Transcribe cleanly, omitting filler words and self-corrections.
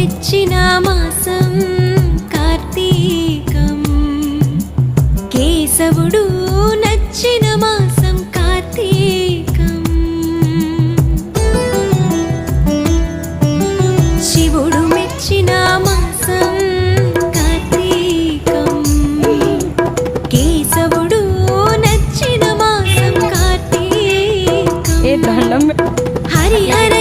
మెచ్చిన మాసం కార్తీకం కేశవుడు నచ్చిన మాసం కార్తీకం శివుడు మెచ్చిన మాసం కార్తీకం కేశవుడు నచ్చిన మాసం కార్తీకం హరిహర